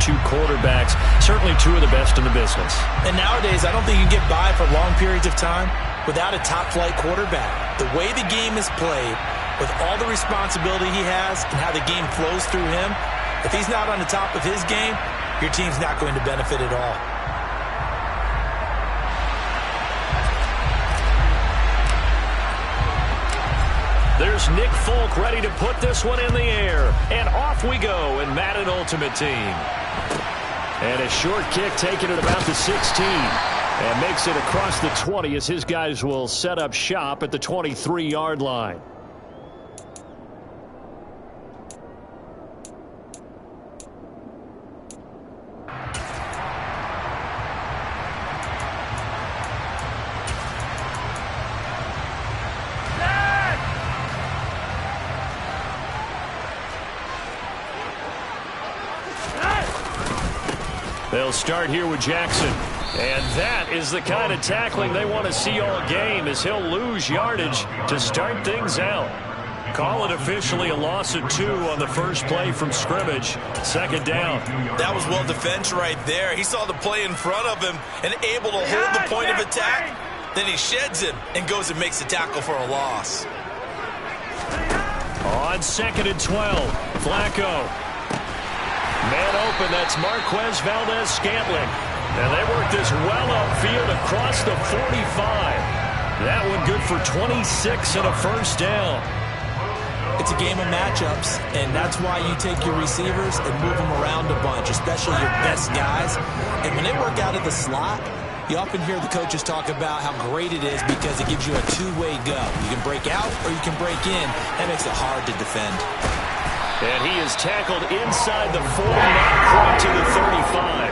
two quarterbacks, certainly two of the best in the business. And nowadays, I don't think you can get by for long periods of time without a top-flight quarterback. The way the game is played, with all the responsibility he has and how the game flows through him, if he's not on the top of his game, your team's not going to benefit at all. There's Nick Folk ready to put this one in the air. And off we go in Madden Ultimate Team. And a short kick taken at about the 16. And makes it across the 20 as his guys will set up shop at the 23-yard line. They'll start here with Jackson. And that is the kind of tackling they want to see all game, as he'll lose yardage to start things out. Call it officially a loss of 2 on the first play from scrimmage. Second down. That was well defended right there. He saw the play in front of him and able to hold the point of attack. Then he sheds him and goes and makes a tackle for a loss. On second and 12, Flacco. Man open, that's Marquez Valdez-Scantling. And they work this well upfield across the 45. That one good for 26 and a first down. It's a game of matchups, and that's why you take your receivers and move them around a bunch, especially your best guys. And when they work out of the slot, you often hear the coaches talk about how great it is because it gives you a two-way go. You can break out or you can break in. That makes it hard to defend. And he is tackled inside the 40, not quite to the 35.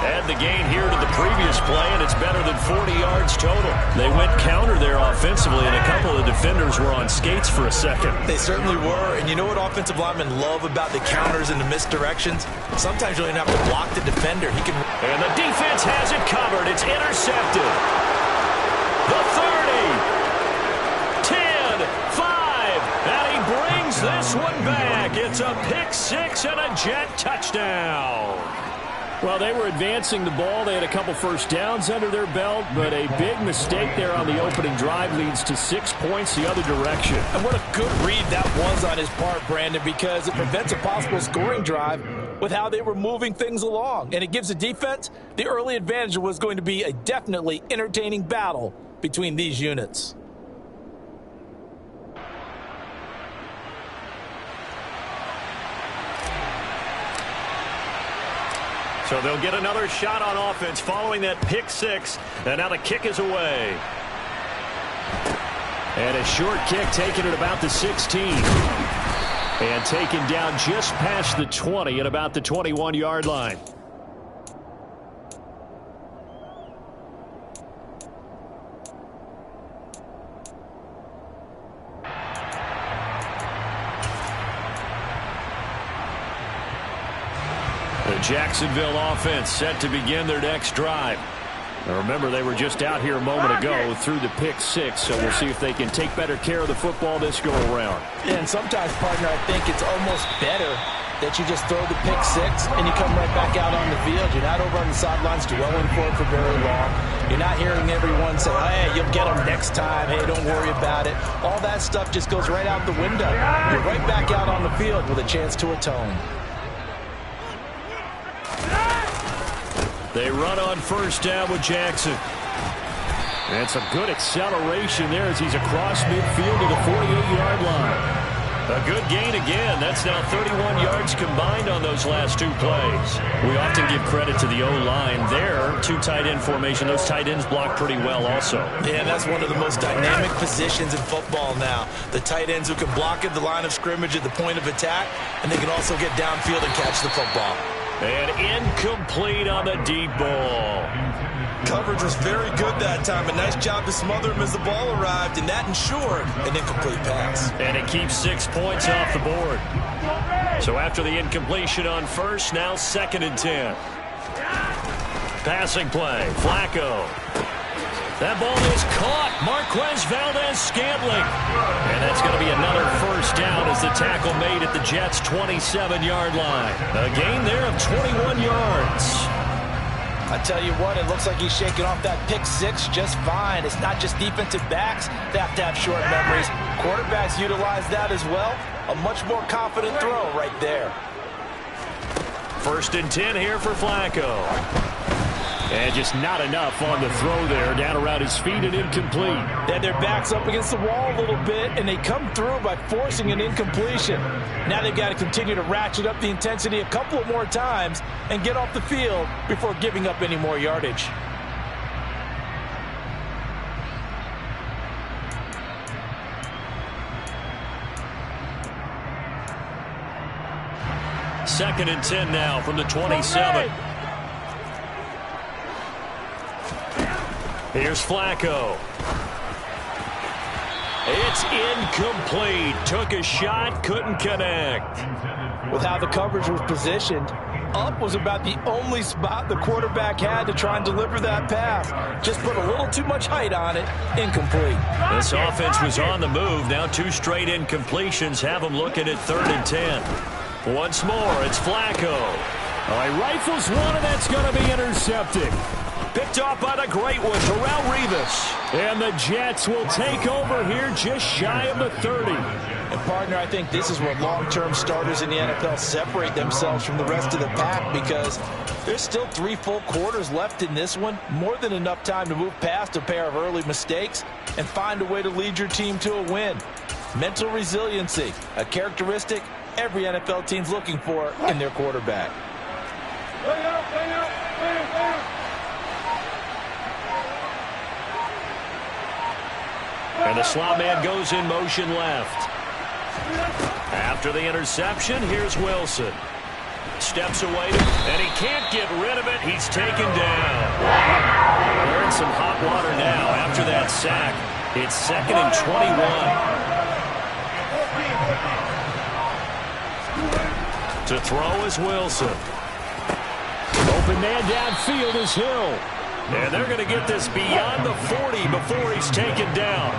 Add the gain here to the previous play, and it's better than 40 yards total. They went counter there offensively, and a couple of defenders were on skates for a second. They certainly were, and you know what offensive linemen love about the counters and the misdirections? Sometimes you don't even have to block the defender. He can. And the defense has it covered. It's intercepted. The 30, 10, 5, and he brings this one back. It's a pick six and a Jet touchdown. Well, they were advancing the ball. They had a couple first downs under their belt, but a big mistake there on the opening drive leads to 6 points the other direction. And what a good read that was on his part, Brandon, because it prevents a possible scoring drive with how they were moving things along. And it gives the defense the early advantage. Was going to be a definitely entertaining battle between these units. So they'll get another shot on offense following that pick six. And now the kick is away. And a short kick taken at about the 16. And taken down just past the 20 at about the 21-yard line. The Jacksonville offense set to begin their next drive. Now remember, they were just out here a moment ago through the pick six, so we'll see if they can take better care of the football this go-around. And sometimes, partner, I think it's almost better that you just throw the pick six and you come right back out on the field. You're not over on the sidelines dwelling for it for very long. You're not hearing everyone say, hey, you'll get them next time. Hey, don't worry about it. All that stuff just goes right out the window. You're right back out on the field with a chance to atone. They run on first down with Jackson. And some good acceleration there as he's across midfield to the 48-yard line. A good gain again. That's now 31 yards combined on those last two plays. We often give credit to the O-line there. Two tight end formation. Those tight ends block pretty well also. Yeah, that's one of the most dynamic positions in football now. The tight ends who can block at the line of scrimmage at the point of attack, and they can also get downfield and catch the football. And incomplete on the deep ball. Coverage was very good that time. A nice job to smother him as the ball arrived, and that ensured an incomplete pass. And it keeps 6 points off the board. So after the incompletion on first, now second and 10. Passing play, Flacco. That ball is caught. Marquez Valdez-Scantling. And that's going to be another first down as the tackle made at the Jets' 27-yard line. A gain there of 21 I tell you what, it looks like he's shaking off that pick six just fine. It's not just defensive backs that have to have short memories. Quarterbacks utilize that as well. A much more confident throw right there. 1st and 10 here for Flacco. And just not enough on the throw there. Down around his feet and incomplete. They had their backs up against the wall a little bit, and they come through by forcing an incompletion. Now they've got to continue to ratchet up the intensity a couple of more times and get off the field before giving up any more yardage. Second and 10 now from the 27. Here's Flacco. It's incomplete. Took a shot, couldn't connect. With how the coverage was positioned, up was about the only spot the quarterback had to try and deliver that pass. Just put a little too much height on it. Incomplete. This offense was on the move. Now 2 straight incompletions have them looking at 3rd and 10. Once more, it's Flacco. All right, rifles one, and that's going to be intercepted. Picked off by the great one, Terrell Revis. And the Jets will take over here just shy of the 30. And, partner, I think this is where long-term starters in the NFL separate themselves from the rest of the pack, because there's still 3 full quarters left in this one. More than enough time to move past a pair of early mistakes and find a way to lead your team to a win. Mental resiliency, a characteristic every NFL team's looking for in their quarterback. And the slot man goes in motion left. After the interception, here's Wilson. Steps away, and he can't get rid of it. He's taken down. They're in some hot water now after that sack. It's 2nd and 21. To throw is Wilson. Open man downfield is Hill. And they're going to get this beyond the 40 before he's taken down.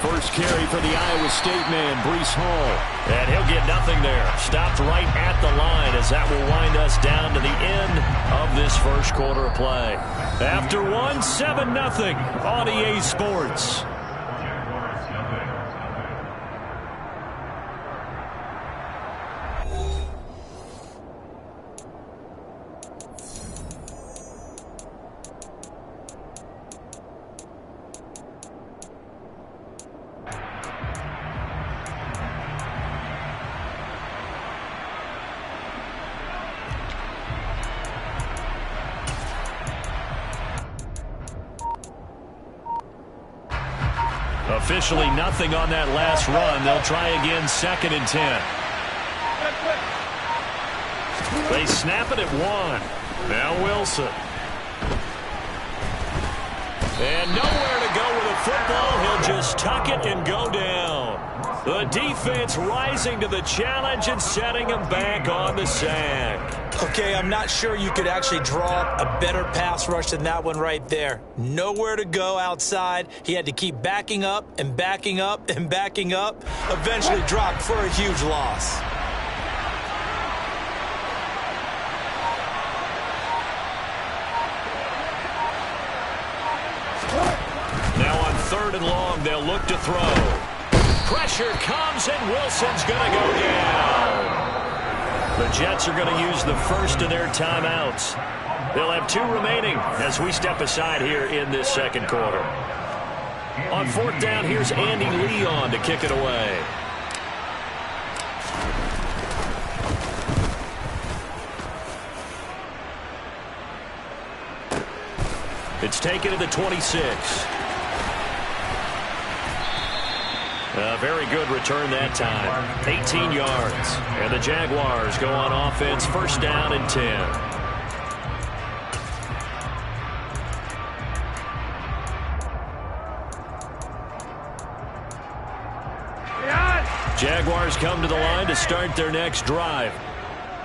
First carry for the Iowa State man, Breece Hall. And he'll get nothing there. Stopped right at the line as that will wind us down to the end of this first quarter of play. After 7-0 on EA Sports. Officially nothing on that last run. They'll try again, 2nd and 10. They snap it at 1. Now Wilson. And nowhere to go with the football. He'll just tuck it and go down. The defense rising to the challenge and setting him back on the sack. Okay, I'm not sure you could actually draw a better pass rush than that one right there. Nowhere to go outside. He had to keep backing up and backing up and backing up. Eventually dropped for a huge loss. Now on 3rd and long, they'll look to throw. Pressure comes, and Wilson's going to go down. The Jets are going to use the first of their timeouts. They'll have 2 remaining as we step aside here in this second quarter. On 4th down, here's Andy Leon to kick it away. It's taken to the 26. A very good return that time. 18 yards. And the Jaguars go on offense, 1st down and 10. Jaguars come to the line to start their next drive.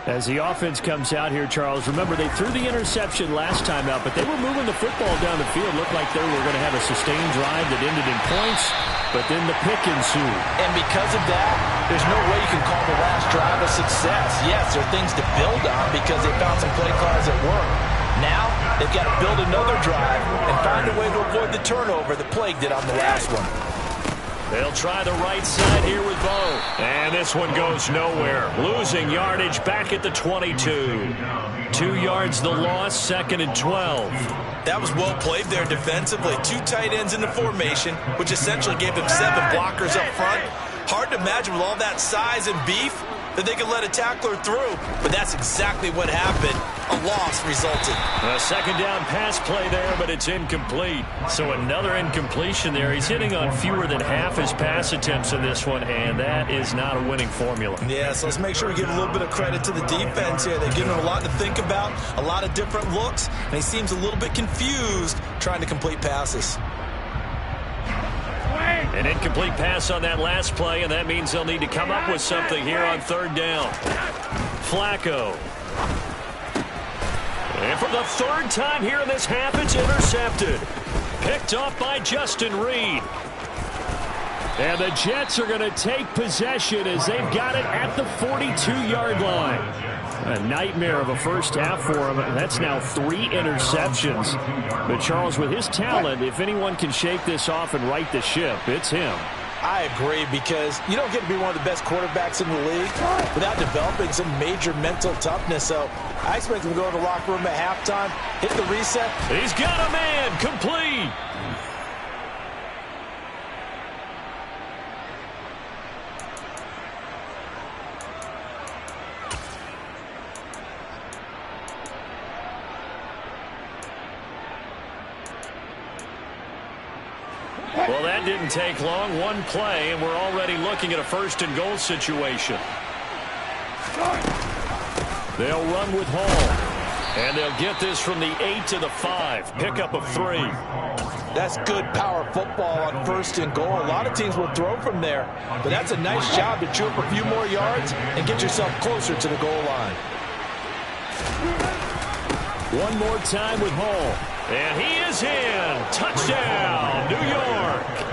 As the offense comes out here, Charles, remember they threw the interception last time out, but they were moving the football down the field. Looked like they were going to have a sustained drive that ended in points, but then the pick ensued. And because of that, there's no way you can call the last drive a success. Yes, there are things to build on because they found some play calls that work. Now, they've got to build another drive and find a way to avoid the turnover that plagued it on the last one. They'll try the right side here with Bo. And this one goes nowhere. Losing yardage back at the 22. 2 yards the loss, 2nd and 12. That was well played there defensively. 2 tight ends in the formation, which essentially gave them 7 blockers up front. Hard to imagine with all that size and beef that they could let a tackler through. But that's exactly what happened. A loss resulted. A 2nd down pass play there, but it's incomplete. So another incompletion there. He's hitting on fewer than half his pass attempts in this one, and that is not a winning formula. Yeah, so let's make sure we give a little bit of credit to the defense here. They've given him a lot to think about, a lot of different looks, and he seems a little bit confused trying to complete passes. An incomplete pass on that last play, and that means they'll need to come up with something here on 3rd down. Flacco. And for the 3rd time here in this half, it's intercepted. Picked off by Justin Reed. And the Jets are going to take possession as they've got it at the 42-yard line. A nightmare of a first half for him. That's now 3 interceptions. But Charles, with his talent, if anyone can shake this off and right the ship, it's him. I agree, because you don't get to be one of the best quarterbacks in the league without developing some major mental toughness. So I expect him to go to the locker room at halftime, hit the reset. He's got a man, complete. Well, that didn't take long. 1 play, and we're already looking at a 1st and goal situation. They'll run with Hall, and they'll get this from the 8 to the 5. Pickup of 3. That's good power football on 1st and goal. A lot of teams will throw from there, but that's a nice job to chew up a few more yards and get yourself closer to the goal line. One more time with Hall. And he is in. Touchdown, New York.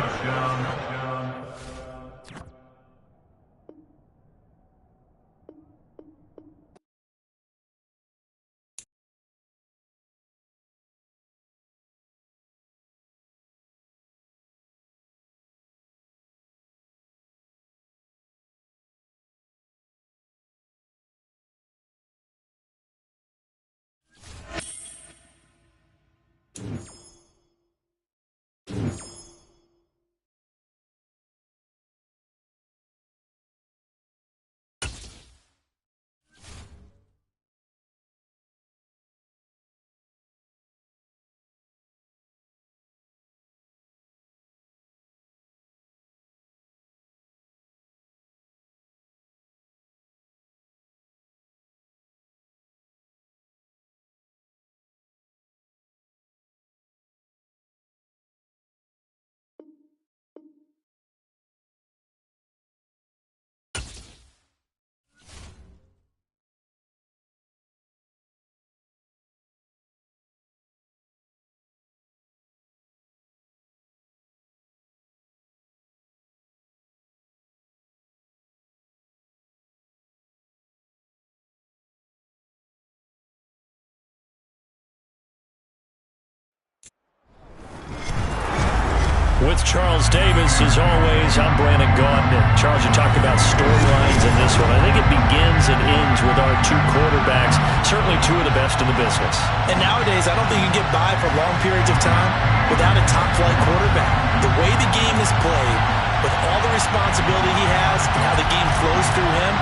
With Charles Davis, as always, I'm Brandon Gaudin. Charles, you talked about storylines in this one. I think it begins and ends with our 2 quarterbacks, certainly 2 of the best in the business. And nowadays, I don't think you can get by for long periods of time without a top-flight quarterback. The way the game is played, with all the responsibility he has and how the game flows through him,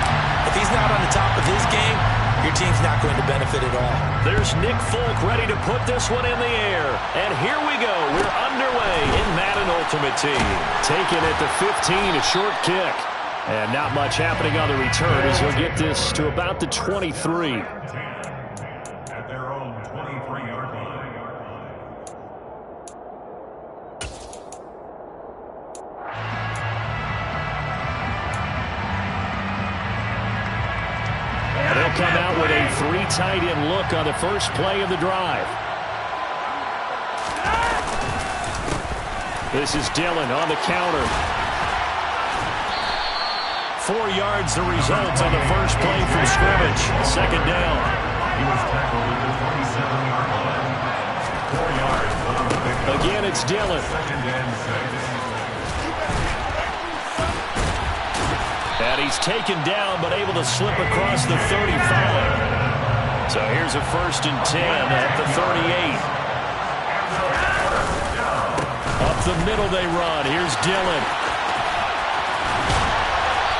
if he's not on the top of his game, your team's not going to benefit at all. There's Nick Folk ready to put this one in the air. And here we go. We're underway in Madden Ultimate Team. Taken at the 15, a short kick. And not much happening on the return as he'll get this to about the 23. At their own 23-yard line. They'll come tight end look on the first play of the drive. This is Dillon on the counter. 4 yards the result on the first play from scrimmage. Second down. He was tackled at the 27-yard line. 4 yards on the pickup. Again, it's Dillon. Second and 6. And he's taken down, but able to slip across the 35. So here's a 1st and 10 at the 38. Up the middle they run. Here's Dillon.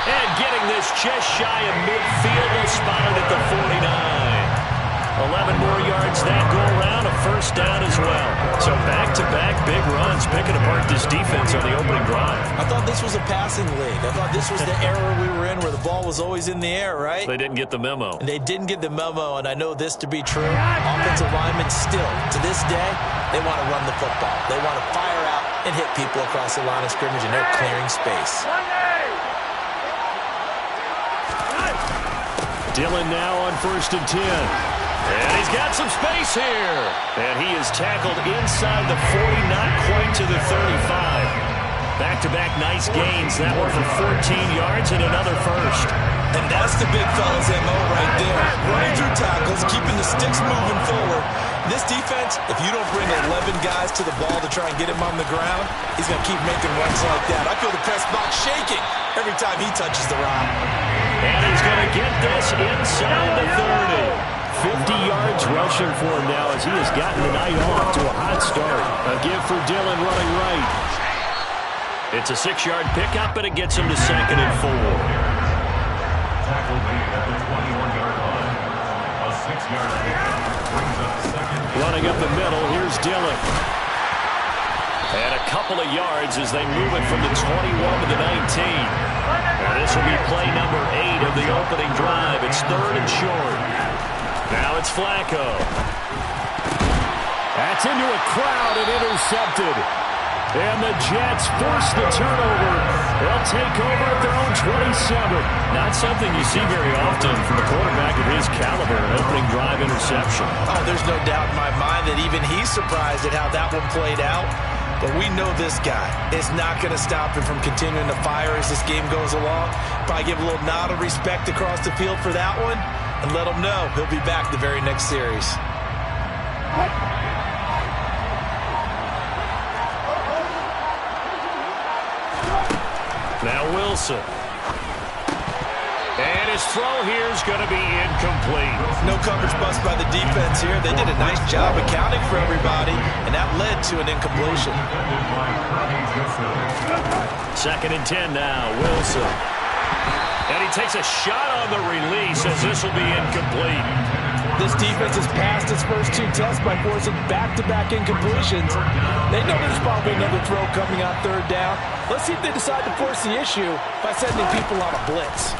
And getting this just shy of midfield, he'll spot it at the 49. 11 more yards that go around, a 1st down as well. So back-to-back big runs, picking apart this defense on the opening drive. I thought this was a passing league. I thought this was the era we were in where the ball was always in the air, right? They didn't get the memo. And they didn't get the memo, and I know this to be true. Offensive linemen still, to this day, they want to run the football. They want to fire out and hit people across the line of scrimmage, and they're clearing space. Dillon now on 1st and 10. And he's got some space here. And he is tackled inside the 40, not quite to the 35. Back-to-back nice gains. That one for 14 yards and another 1st. And that's the big fella's MO right there. Running through tackles, keeping the sticks moving forward. This defense, if you don't bring 11 guys to the ball to try and get him on the ground, he's going to keep making runs like that. I feel the press box shaking every time he touches the rock. And he's going to get this inside the 30. 50 yards rushing for him now as he has gotten the night off to a hot start. A give for Dillon running right. It's a 6-yard pickup, and it gets him to 2nd and 4. Tackled at the 21-yard line. A 6-yard pickup brings up 2nd. Running up the middle, here's Dillon. And a couple of yards as they move it from the 21 to the 19. And this will be play number 8 of the opening drive. It's 3rd and short. Now it's Flacco. That's into a crowd and intercepted. And the Jets force the turnover. They'll take over at their own 27. Not something you see very often from a quarterback of his caliber, an opening drive interception. Oh, there's no doubt in my mind that even he's surprised at how that one played out. But we know this guy is not going to stop him from continuing to fire as this game goes along. Probably give a little nod of respect across the field for that one. And let him know he'll be back the very next series. Now Wilson. And his throw here is going to be incomplete. No coverage bust by the defense here. They did a nice job accounting for everybody, and that led to an incompletion. 2nd and 10 now. Wilson. And he takes a shot on the release as this will be incomplete. This defense has passed its first 2 tests by forcing back-to-back incompletions. They know there's probably another throw coming on 3rd down. Let's see if they decide to force the issue by sending people on a blitz.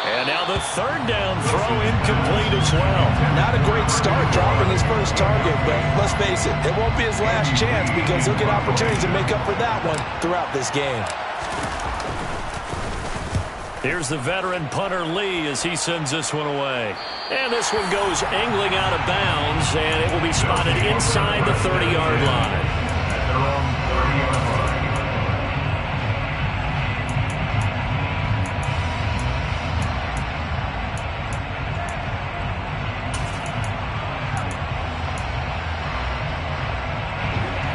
And now the 3rd down throw incomplete as well. Not a great start dropping his first target, but let's face it, it won't be his last chance because he'll get opportunities to make up for that one throughout this game. Here's the veteran punter Lee as he sends this one away. And this one goes angling out of bounds, and it will be spotted inside the 30-yard line.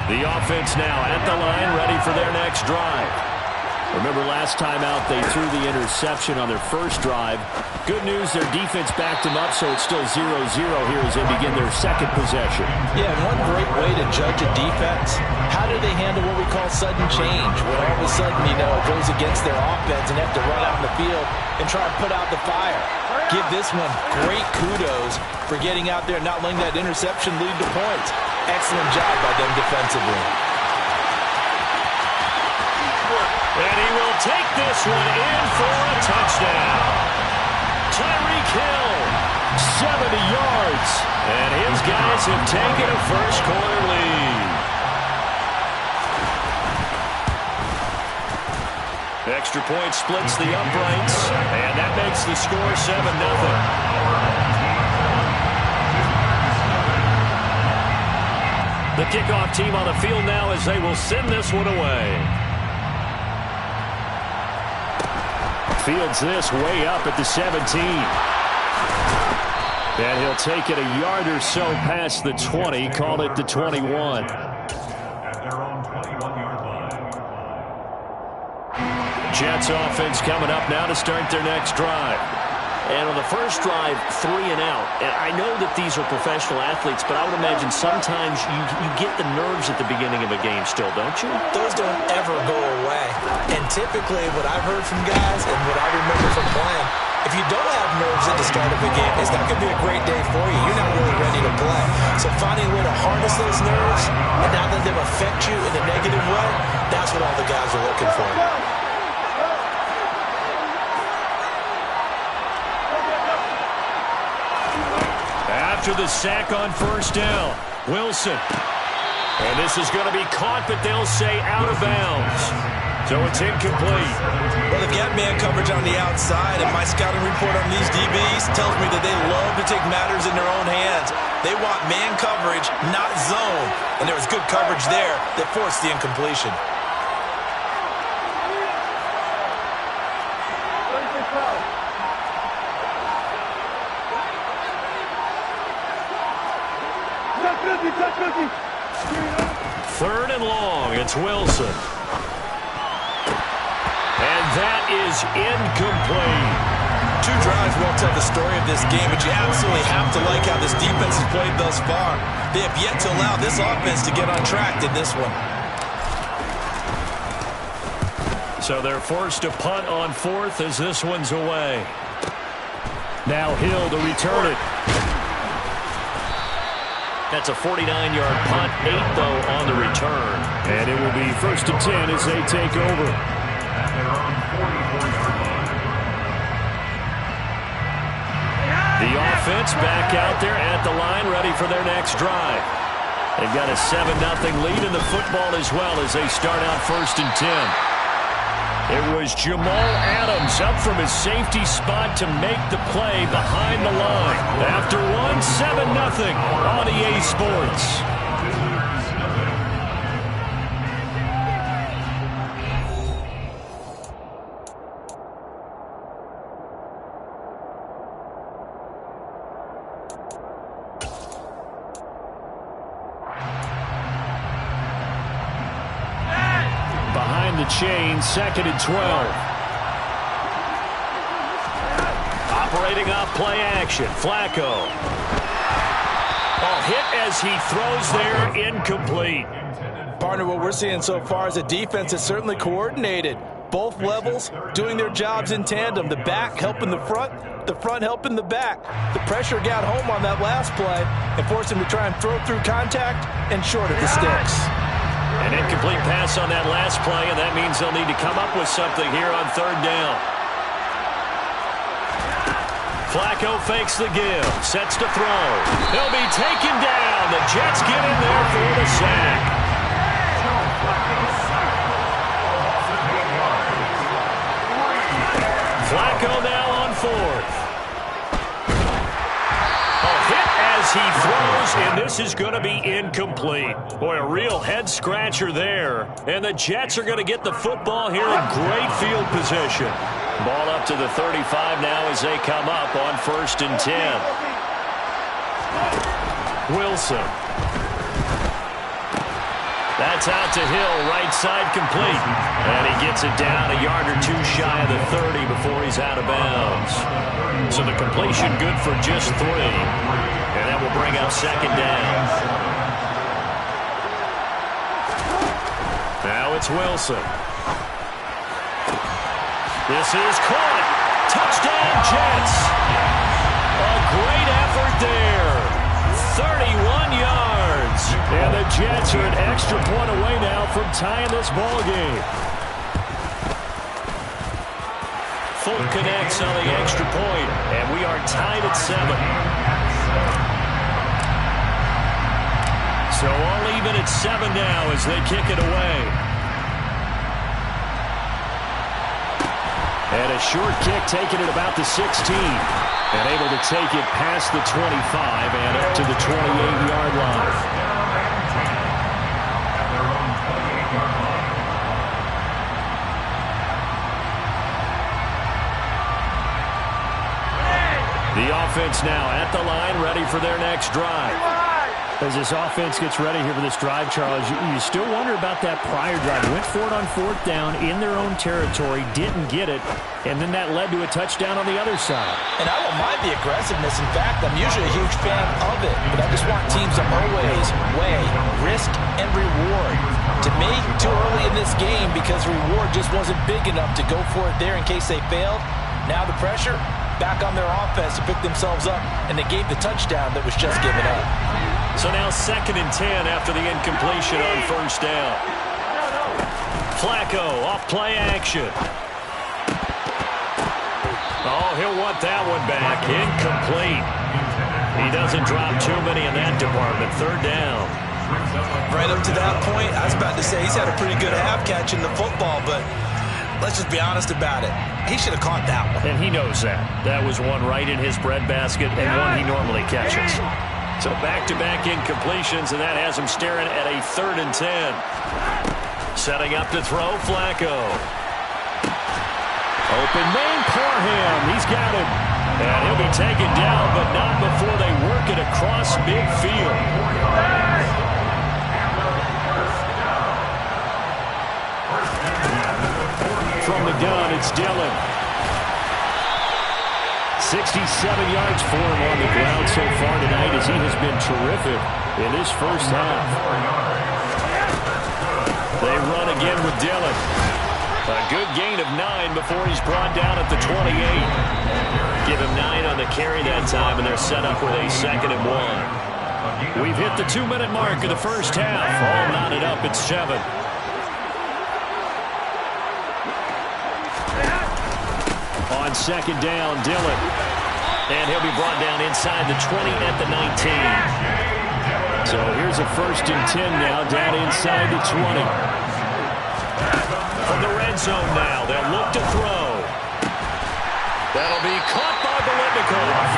The offense now at the line, ready for their next drive. Remember last time out they threw the interception on their first drive. Good news, their defense backed them up, so it's still 0-0 here as they begin their 2nd possession. Yeah, one great way to judge a defense, how do they handle what we call sudden change? When all of a sudden, it goes against their offense and they have to run out in the field and try and put out the fire. Give this one great kudos for getting out there and not letting that interception lead to points. Excellent job by them defensively. And he will take this one in for a touchdown. Tyreek Hill, 70 yards. And his guys have taken a first-quarter lead. Extra point splits the uprights, and that makes the score 7-0. The kickoff team on the field now as they will send this one away. Fields this way up at the 17. And he'll take it a yard or so past the 20, call it the 21. Jets offense coming up now to start their next drive. And on the first drive, 3 and out. And I know that these are professional athletes, but I would imagine sometimes you get the nerves at the beginning of a game still, don't you? Those don't ever go away. And typically what I've heard from guys and what I remember from playing, if you don't have nerves at the start of a game, it's not going to be a great day for you. You're not really ready to play. So finding a way to harness those nerves and not let them affect you in a negative way, that's what all the guys are looking for. After the sack on first down, Wilson. And this is going to be caught, but they'll say out of bounds. So it's incomplete. Well, they've got man coverage on the outside, and my scouting report on these DBs tells me that they love to take matters in their own hands. They want man coverage, not zone. And there was good coverage there that forced the incompletion. Third and long, it's Wilson. And that is incomplete. 2 drives won't tell the story of this game, but you absolutely have to like how this defense has played thus far. They have yet to allow this offense to get on track in this one. So they're forced to punt on 4th as this one's away. Now Hill to return it. That's a 49-yard punt, 8, though, on the return. And it will be 1st and 10 as they take over. The offense back out there at the line, ready for their next drive. They've got a 7-0 lead in the football as well as they start out 1st and 10. It was Jamal Adams up from his safety spot to make the play behind the line. After 7-0 on EA Sports. Behind the chain, 2nd and 12. Operating off play action, Flacco. Hit as he throws there, incomplete. Partner, what we're seeing so far is a defense that's certainly coordinated. Both levels doing their jobs in tandem. The back helping the front helping the back. The pressure got home on that last play and forced him to try and throw through contact and short at the sticks. An incomplete pass on that last play, and that means they'll need to come up with something here on 3rd down. Flacco fakes the give, sets to throw. He'll be taken down. The Jets get in there for the sack. Flacco now on 4th. Hit as he throws, and this is going to be incomplete. Boy, a real head-scratcher there. And the Jets are going to get the football here in great field position. Ball up to the 35 now as they come up on 1st and 10. Wilson. That's out to Hill, right side complete. And he gets it down a yard or 2 shy of the 30 before he's out of bounds. So the completion good for just 3. And that will bring up 2nd down. Now it's Wilson. This is caught. Touchdown, Jets. A great effort there. 31 yards. And the Jets are an extra point away now from tying this ball game. Fulton connects on the extra point, and we are tied at 7. So all even at 7 now as they kick it away. And a short kick taken at about the 16. And able to take it past the 25 and up to the 28-yard line. The offense now at the line, ready for their next drive. As this offense gets ready here for this drive, Charles, you still wonder about that prior drive. Went for it on 4th down in their own territory, didn't get it, and then that led to a touchdown on the other side. And I don't mind the aggressiveness. In fact, I'm usually a huge fan of it, but I just want teams to always weigh risk and reward. To me, too early in this game because the reward just wasn't big enough to go for it there in case they failed. Now the pressure back on their offense to pick themselves up, and they gave the touchdown that was just given up. So now 2nd and 10 after the incompletion on 1st down. Flacco off play action. Oh, he'll want that one back. Incomplete. He doesn't drop too many in that department. 3rd down. Right up to that point, I was about to say he's had a pretty good half catching the football, but let's just be honest about it. He should have caught that one. And he knows that. That was one right in his breadbasket and one he normally catches. So back-to-back incompletions, and that has him staring at a 3rd and 10. Setting up to throw, Flacco. Open man, Parham. He's got him. And he'll be taken down, but not before they work it across midfield. From the gun, it's Dillon. 67 yards for him on the ground so far tonight as he has been terrific in this first half. They run again with Dillon. A good gain of 9 before he's brought down at the 28. Give him 9 on the carry that time, and they're set up with a 2nd and 1. We've hit the 2-minute mark of the first half. All knotted up at 7. On 2nd down, Dillon. And he'll be brought down inside the 20 at the 19. So here's a 1st and 10 now, down inside the 20. From the red zone now, they'll look to throw. That'll be caught by Biletnikoff.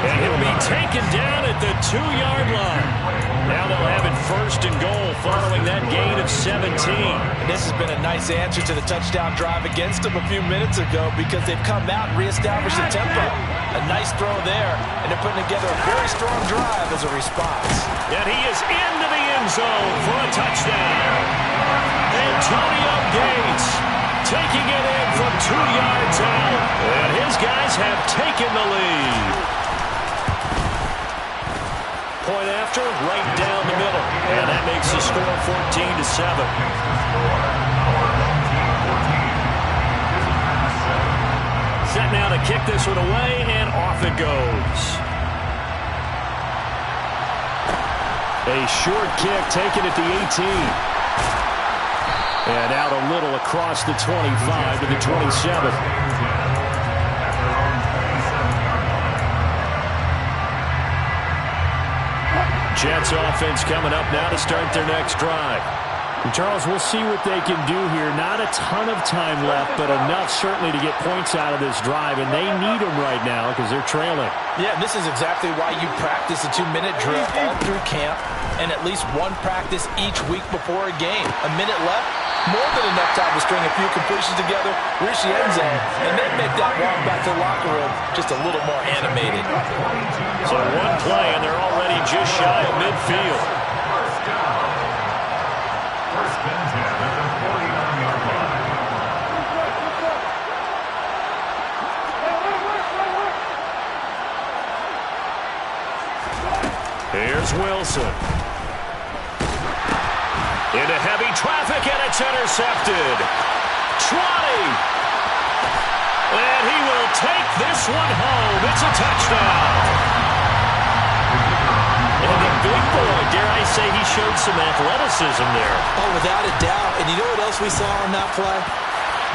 And he'll be taken down at the 2-yard line. Now they'll have it 1st and goal following that gain of 17. And this has been a nice answer to the touchdown drive against them a few minutes ago because they've come out and reestablished the tempo. A nice throw there, and they're putting together a very strong drive as a response. And he is into the end zone for a touchdown. Antonio Gates taking it in from 2 yards out. And his guys have taken the lead. Point after, right down the middle. And that makes the score 14-7. Set now to kick this one away, and off it goes. A short kick taken at the 18. And out a little across the 25 to the 27. Jets offense coming up now to start their next drive. And Charles, we'll see what they can do here. Not a ton of time left, but enough certainly to get points out of this drive, and they need them right now because they're trailing. Yeah, this is exactly why you practice a 2-minute drill all through camp and at least one practice each week before a game. A minute left, more than enough time to string a few completions together, reach the end zone, and then make that walk back to the locker room just a little more animated. So one play, and they're already just shy of midfield. Here's Wilson. Into heavy traffic, and it's intercepted. 20. And he will take this one home. It's a touchdown. And the big boy, dare I say, he showed some athleticism there. Oh, without a doubt. And you know what else we saw on that play?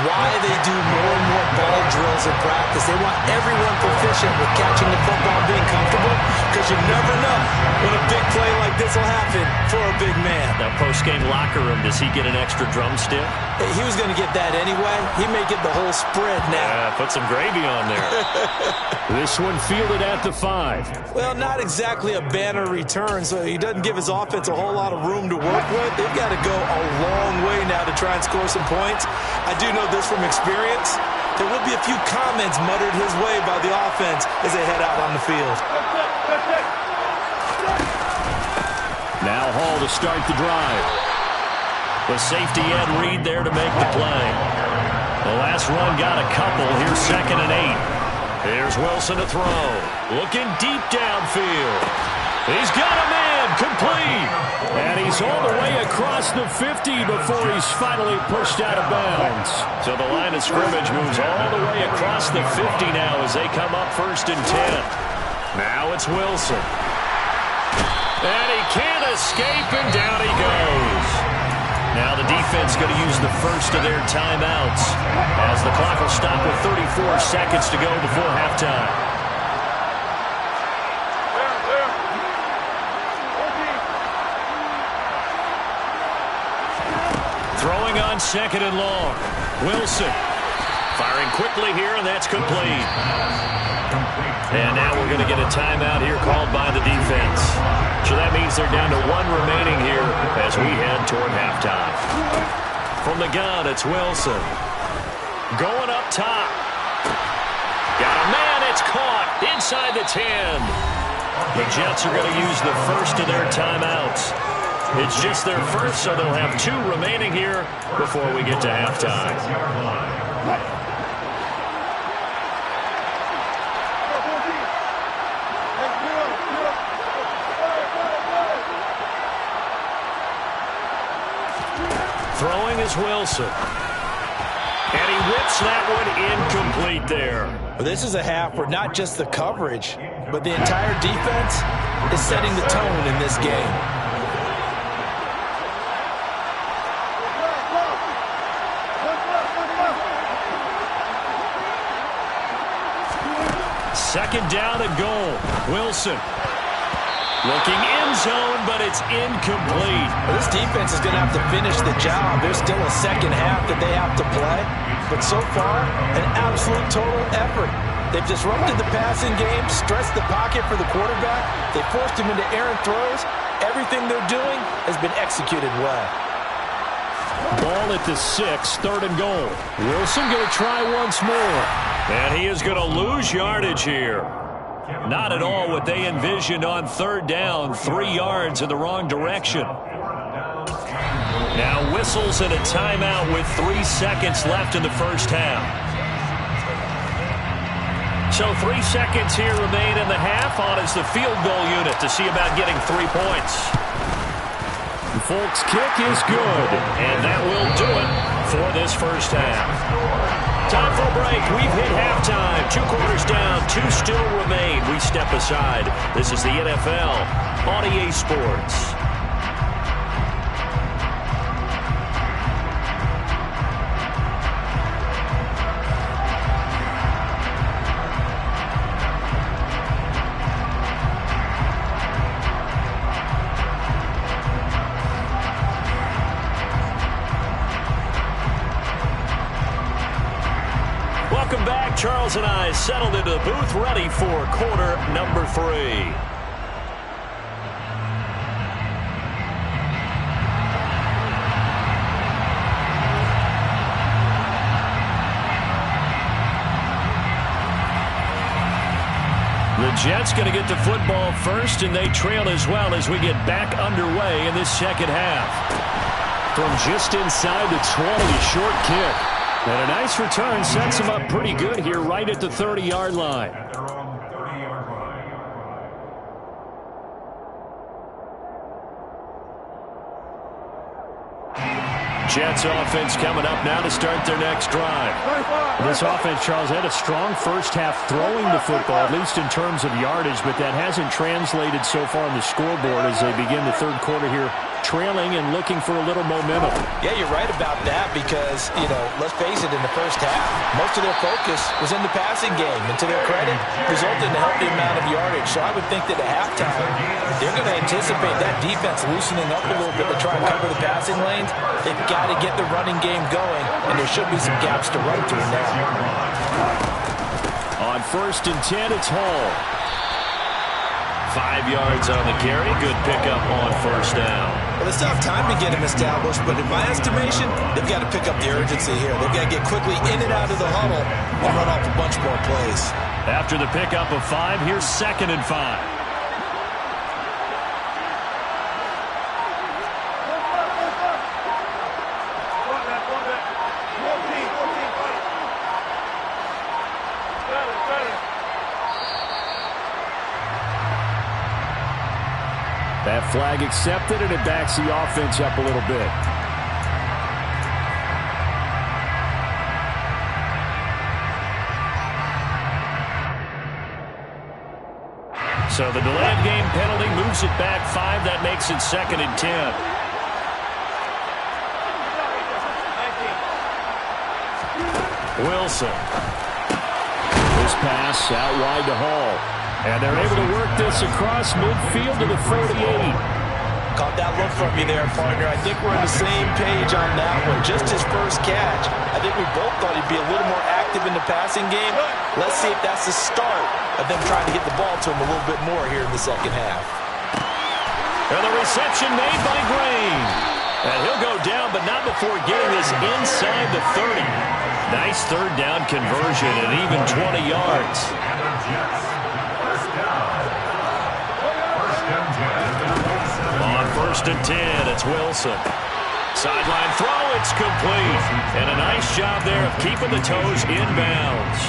why they do more and more ball drills in practice. They want everyone proficient with catching the football and being comfortable, because you never know when a big play like this will happen for a big man. Now, post-game locker room, does he get an extra drumstick? He was going to get that anyway. He may get the whole spread now. Put some gravy on there. This one fielded at the 5. Well, not exactly a banner return, so he doesn't give his offense a whole lot of room to work with. They've got to go a long way now to try and score some points. I do know this from experience. There will be a few comments muttered his way by the offense as they head out on the field. Now Hall to start the drive. The safety Ed Reed there to make the play. The last run got a couple. Here's 2nd and 8. Here's Wilson to throw. Looking deep downfield. He's got a man. Complete. And he's all the way across the 50 before he's finally pushed out of bounds. So the line of scrimmage moves all the way across the 50 now as they come up 1st and 10. Now it's Wilson. And he can't escape, and down he goes. Now the defense going to use the first of their timeouts as the clock will stop with 34 seconds to go before halftime. Throwing on 2nd and long. Wilson firing quickly here, and that's complete. And now we're going to get a timeout here called by the defense. So that means they're down to 1 remaining here as we head toward halftime. From the gun, it's Wilson. Going up top. Got a man, it's caught inside the 10. The Jets are going to use the first of their timeouts. It's just their first, so they'll have 2 remaining here before we get to halftime. Throwing is Wilson. And he whips that one incomplete there. Well, this is a half where not just the coverage, but the entire defense is setting the tone in this game. Second down and goal. Wilson. Looking end zone, but it's incomplete. Well, this defense is going to have to finish the job. There's still a second half that they have to play. But so far, an absolute total effort. They've disrupted the passing game, stressed the pocket for the quarterback. They forced him into errant throws. Everything they're doing has been executed well. Ball at the 6, 3rd and goal. Wilson going to try once more. And he is going to lose yardage here. Not at all what they envisioned on 3rd down. 3 yards in the wrong direction. Now whistles and a timeout with 3 seconds left in the first half. So 3 seconds here remain in the half. On is the field goal unit to see about getting 3 points. Folk's kick is good. And that will do it for this first half. Time for a break. We've hit halftime. 2 quarters down. 2 still remain. We step aside. This is the NFL on EA Sports. Welcome back. Charles and I settled into the booth, ready for quarter number 3. The Jets going to get the football first, and they trail as well as we get back underway in this second half. From just inside the 20, a short kick. And a nice return sets him up pretty good here right at the 30-yard line. Jets offense coming up now to start their next drive. This offense, Charles, had a strong first half throwing the football, at least in terms of yardage, but that hasn't translated so far on the scoreboard as they begin the third quarter here trailing and looking for a little momentum. Yeah, you're right about that because, let's face it, in the first half, most of their focus was in the passing game. And to their credit, resulted in a healthy amount of yardage. So I would think that at halftime, they're going to anticipate that defense loosening up a little bit to try and cover the passing lanes. They've got to get the running game going, and there should be some gaps to run through now. On 1st and 10, it's Hall. 5 yards on the carry. Good pickup on 1st down. Well, they still have time to get him established, but in my estimation, they've got to pick up the urgency here. They've got to get quickly in and out of the huddle and run off a bunch more plays. After the pickup of 5, here's 2nd and 5. That flag accepted, and it backs the offense up a little bit. So the delayed game penalty moves it back 5. That makes it 2nd and 10. Wilson. This pass out wide to Hall. And they're able to work this across midfield to the 48. Caught that look from you there, partner. I think we're on the same page on that one. Just his first catch. I think we both thought he'd be a little more active in the passing game. Let's see if that's the start of them trying to get the ball to him a little bit more here in the second half. And the reception made by Green. And he'll go down, but not before getting this inside the 30. Nice 3rd down conversion and even 20 yards. On 1st and 10, it's Wilson. Sideline throw, it's complete. And a nice job there of keeping the toes inbounds.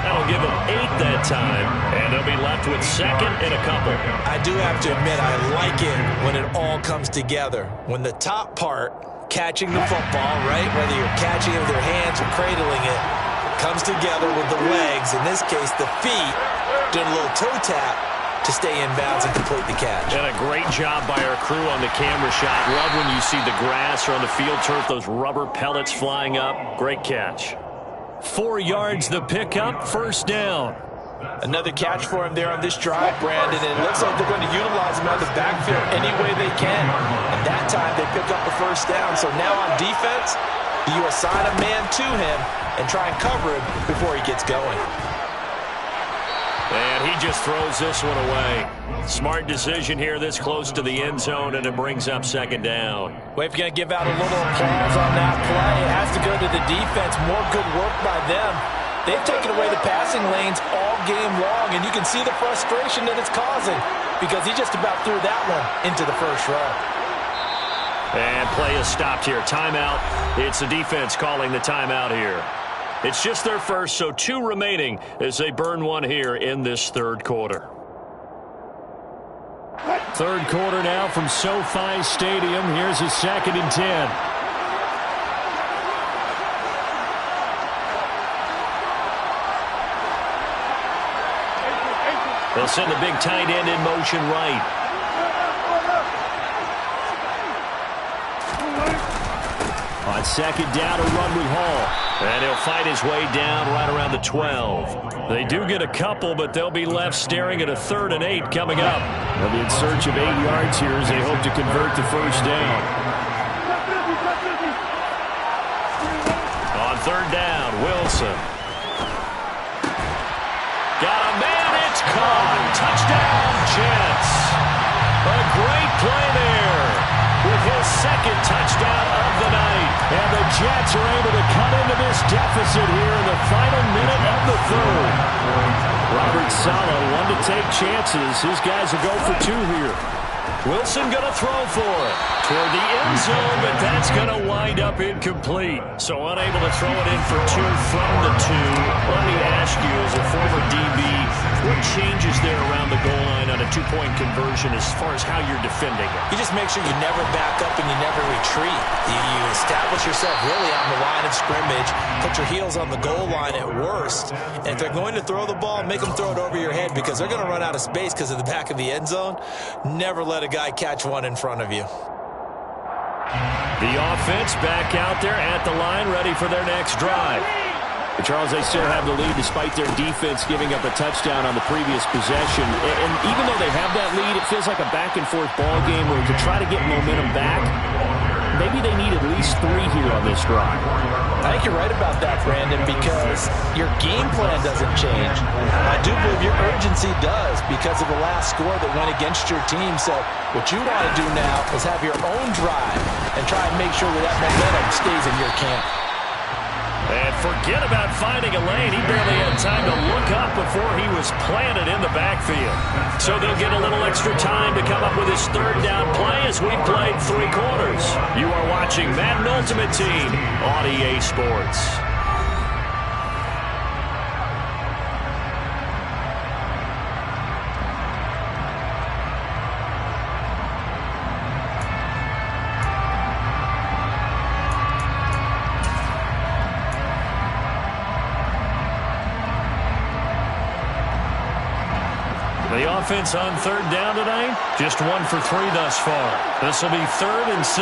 That'll give them 8 that time, and they'll be left with 2nd and a couple. I do have to admit, I like it when it all comes together. When the top part, catching the football, right, whether you're catching it with your hands or cradling it, comes together with the legs, in this case the feet, doing a little toe tap to stay in bounds and complete the catch. And a great job by our crew on the camera shot. Love when you see the grass or on the field turf, those rubber pellets flying up. Great catch. 4 yards the pickup, 1st down. Another catch for him there on this drive, Brandon, and it looks like they're going to utilize him out of the backfield any way they can. And that time they pick up the 1st down. So now on defense, you assign a man to him and try and cover him before he gets going. And he just throws this one away. Smart decision here this close to the end zone, and it brings up 2nd down. Well, if you're going to give out a little applause on that play, it has to go to the defense. More good work by them. They've taken away the passing lanes all game long, and you can see the frustration that it's causing because he just about threw that one into the 1st row. And play is stopped here. Timeout. It's the defense calling the timeout here. It's just their first, so 2 remaining as they burn one here in this 3rd quarter. 3rd quarter now from SoFi Stadium. Here's a 2nd and 10. They'll send the big tight end in motion right. On 2nd down, a run with Hall. And he'll fight his way down right around the 12. They do get a couple, but they'll be left staring at a 3rd and 8 coming up. They'll be in search of 8 yards here as they hope to convert the 1st down. On 3rd down, Wilson. Got a man, it's caught. Touchdown, Jets. A great play there with his 2nd touchdown of the night. And the Jets are able to cut into this deficit here in the final minute of the 3rd. Robert Saleh wanted to take chances. His guys will go for 2 here. Wilson going to throw for it toward the end zone, but that's going to wind up incomplete. So unable to throw it in for 2 from the 2. Let me ask you, as a former DB, what changes there around the goal line on a 2-point conversion as far as how you're defending it? You just make sure you never back up and you never retreat. You establish yourself really on the line of scrimmage, put your heels on the goal line at worst. And if they're going to throw the ball, make them throw it over your head because they're going to run out of space because of the back of the end zone. Never let a guy catch one in front of you. The offense back out there at the line, ready for their next drive. But Charles, they still have the lead despite their defense giving up a touchdown on the previous possession. And even though they have that lead, it feels like a back-and-forth ball game where to try to get momentum back, maybe they need at least 3 here on this drive. I think you're right about that, Brandon, because your game plan doesn't change. I do believe your urgency does because of the last score that went against your team. So what you want to do now is have your own drive and try and make sure that momentum stays in your camp. And forget about finding a lane. He barely had time to look up before he was planted in the backfield. So they'll get a little extra time to come up with his 3rd down play as we played 3 quarters. You are watching Madden Ultimate Team on EA Sports. The offense on 3rd down tonight, just 1 for 3 thus far. This will be 3rd and 6.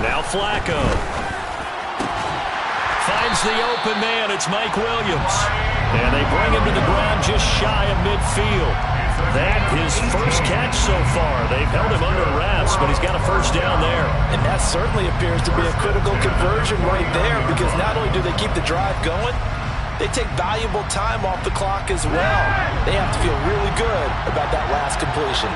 Now Flacco. Finds the open man. It's Mike Williams. And they bring him to the ground just shy of midfield. That his first catch so far. They've held him under wraps, but he's got a 1st down there. And that certainly appears to be a critical conversion right there because not only do they keep the drive going, they take valuable time off the clock as well. They have to feel really good about that last completion.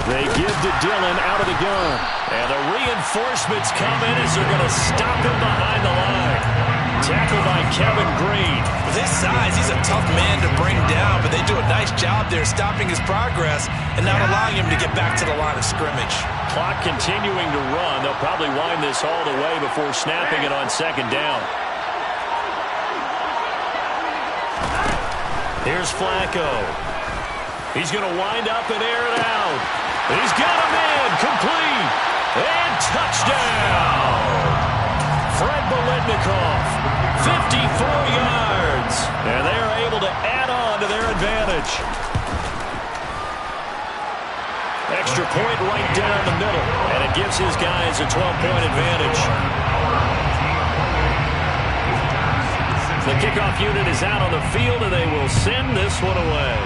They give to Dillon out of the gun. And the reinforcements come in as they're going to stop him behind the line. Tackled by Kevin Green. With his size, he's a tough man to bring down, but they do a nice job there stopping his progress and not allowing him to get back to the line of scrimmage. Clock continuing to run. They'll probably wind this all the way before snapping it on 2nd down. Here's Flacco. He's going to wind up and air it out. He's got him in. Complete. And touchdown. Fred Biletnikoff. 54 yards. And they are able to add on to their advantage. Extra point right down the middle. And it gives his guys a 12-point advantage. The kickoff unit is out on the field, and they will send this one away.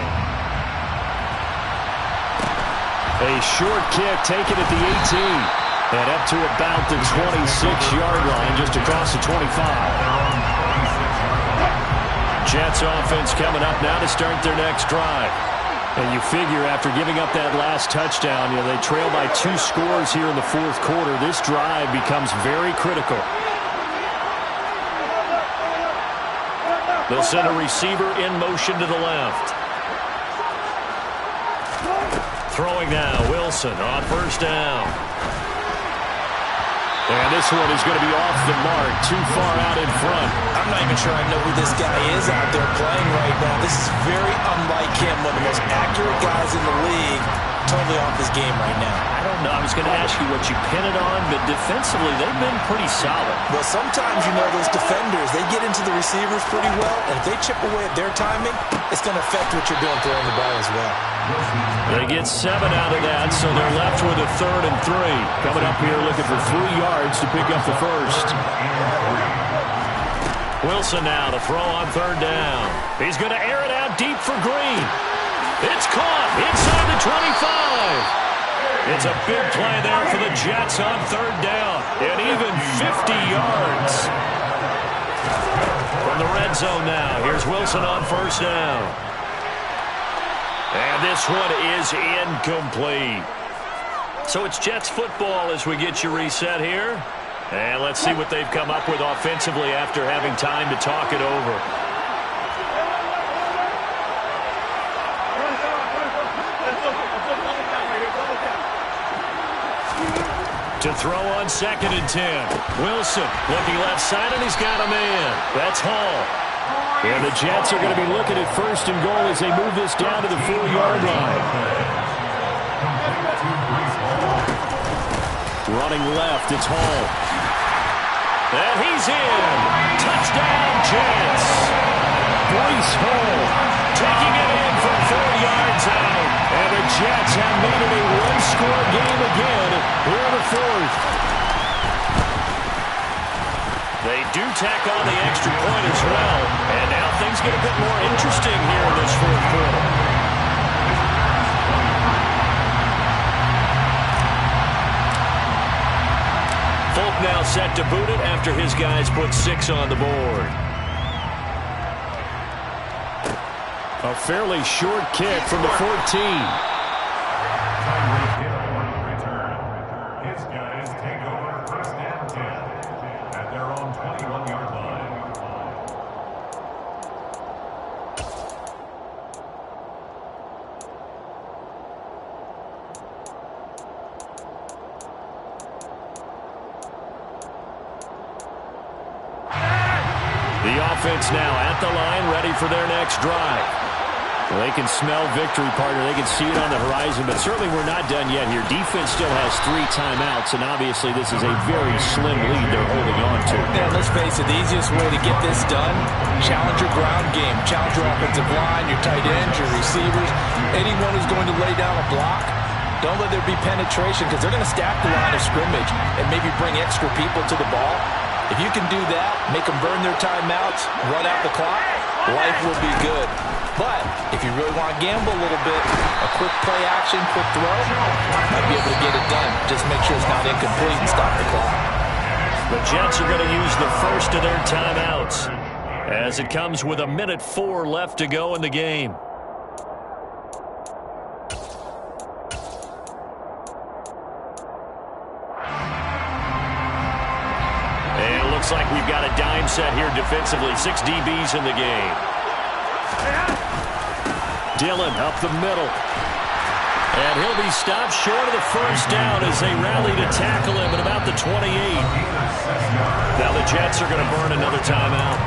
A short kick taken at the 18. And up to about the 26-yard line, just across the 25. Jets offense coming up now to start their next drive. And you figure after giving up that last touchdown, they trail by 2 scores here in the 4th quarter. This drive becomes very critical. They'll send a receiver in motion to the left. Throwing now, Wilson on 1st down. And this one is going to be off the mark, too far out in front. I'm not even sure I know who this guy is out there playing right now. This is very unlike him, one of the most accurate guys in the league. Totally off his game right now. I don't know. I was going to ask you what you pin it on, but defensively, they've been pretty solid. Well, sometimes, those defenders, they get into the receivers pretty well, and if they chip away at their timing, it's going to affect what you're doing throwing the ball as well. They get 7 out of that, so they're left with a 3rd and 3. Coming up here looking for 3 yards to pick up the 1st. Wilson now to throw on 3rd down. He's going to air it out deep for Green. It's caught inside the 25. It's a big play there for the Jets on 3rd down. And even 50 yards. From the red zone now, here's Wilson on 1st down. And this one is incomplete. So it's Jets football as we get you reset here. And let's see what they've come up with offensively after having time to talk it over. To throw on 2nd and 10. Wilson looking left side, and he's got a man. That's Hall. And the Jets are going to be looking at 1st and goal as they move this down to the 4-yard line. running left. It's Hall. And he's in. Touchdown, Jets. Breece Hall taking it in from 4 yards out. And the Jets have made it a one-score game again here in the fourth. They do tack on the extra point as well. And now things get a bit more interesting here in this fourth quarter. Folk now set to boot it after his guys put 6 on the board. A fairly short kick from the 14. His guys take over first and 10 at their own 21-yard line. The offense now at the line, ready for their next drive. Well, they can smell victory, partner. They can see it on the horizon, but certainly we're not done yet here. Defense still has 3 timeouts, and obviously this is a very slim lead they're holding on to. Yeah, let's face it, the easiest way to get this done, challenge your ground game. Challenge your offensive line, your tight ends, your receivers, anyone who's going to lay down a block. Don't let there be penetration because they're going to stack the line of scrimmage and maybe bring extra people to the ball. If you can do that, make them burn their timeouts, run out the clock, life will be good. But if you really want to gamble a little bit, a quick play action, quick throw, might be able to get it done. Just make sure it's not incomplete and stop the clock. The Jets are going to use the first of their timeouts as it comes with 1:04 left to go in the game. And it looks like we've got a dime set here defensively. 6 DBs in the game. Dillon up the middle. And he'll be stopped short of the first down as they rally to tackle him at about the 28. Now the Jets are going to burn another timeout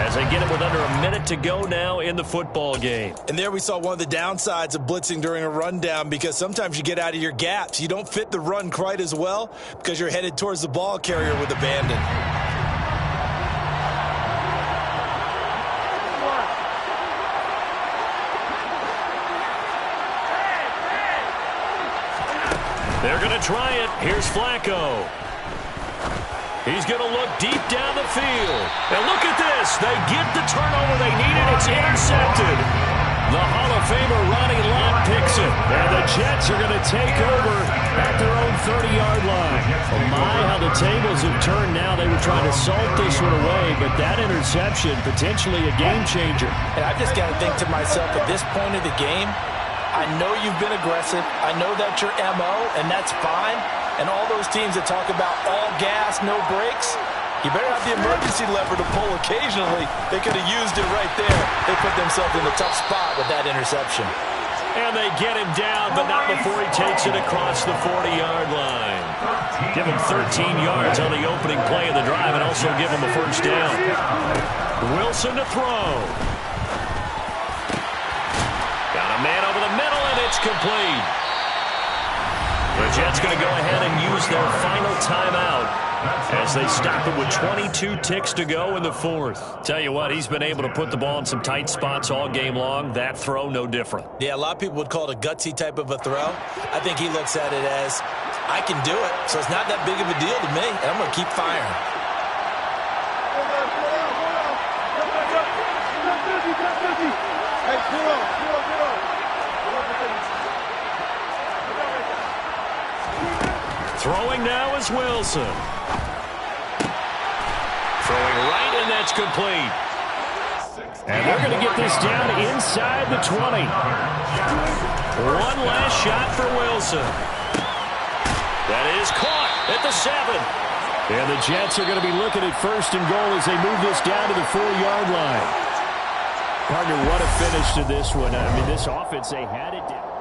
as they get it with under a minute to go now in the football game. And there we saw one of the downsides of blitzing during a rundown because sometimes you get out of your gaps. You don't fit the run quite as well because you're headed towards the ball carrier with abandon. They're going to try it. Here's Flacco. He's going to look deep down the field. And look at this. They get the turnover they needed. It's intercepted. The Hall of Famer Ronnie Lott picks it. And the Jets are going to take over at their own 30-yard line. Oh my, how the tables have turned now. They were trying to salt this one away, but that interception, potentially a game changer. And I've just got to think to myself, at this point of the game, I know you've been aggressive. I know that's your MO, and that's fine. And all those teams that talk about all gas, no brakes, you better have the emergency lever to pull occasionally. They could have used it right there. They put themselves in a tough spot with that interception. And they get him down, but not before he takes it across the 40-yard line. Give him 13 yards on the opening play of the drive and also give him a first down. Wilson to throw. Got a man over the middle, and it's complete. The Jets going to go ahead and use their final timeout as they stop it with 22 ticks to go in the fourth. Tell you what, he's been able to put the ball in some tight spots all game long. That throw, no different. Yeah, a lot of people would call it a gutsy type of a throw. I think he looks at it as, I can do it, so it's not that big of a deal to me, and I'm going to keep firing. Throwing now is Wilson. Throwing right, and that's complete. And they're going to get this down inside the 20. One last shot for Wilson. That is caught at the 7. And the Jets are going to be looking at first and goal as they move this down to the 4-yard line. Partner, what a finish to this one. I mean, this offense, they had it down.